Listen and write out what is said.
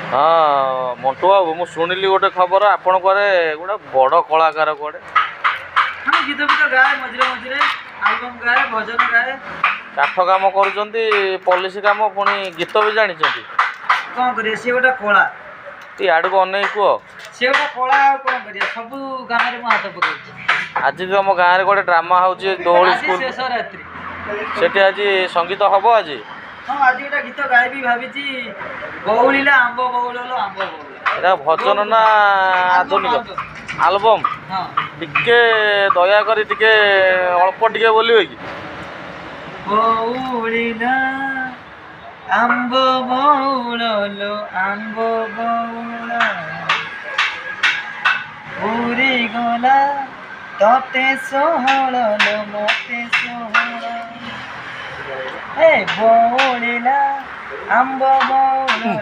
हाँ मंटू बाबू मु शुणिली गोटे खबर आपण कुआरे गोटे बड़ कलाकार कुआडे हाँ गीत गीत गाए मझे मझे आलबम गाए भजन गाए काठ काम करुँच पॉलिश काम पुणी गीत भी जानी कौन करिए सी गोटे कला आड़ को अन कह सी गोटे कला कौन करिए सब गाँव में हाथ पकड़ आज तो आम गाँव में गोटे ड्रामा हो दोहली आज स्कूल शेष रात्रि सेठी आज संगीत हम आज हाँ आज गोटे गीत गायबी भावी बउलिला आंब बउल आंब बउल एटा भजन ना आधुनिक आलबम हाँ टिके दया करी टिके अल्प टिके बोलिबे कि बउलिला आंब बउल आंब बउल उरी गला तते सोहल मते सोहल ए बउलिला आंब बउल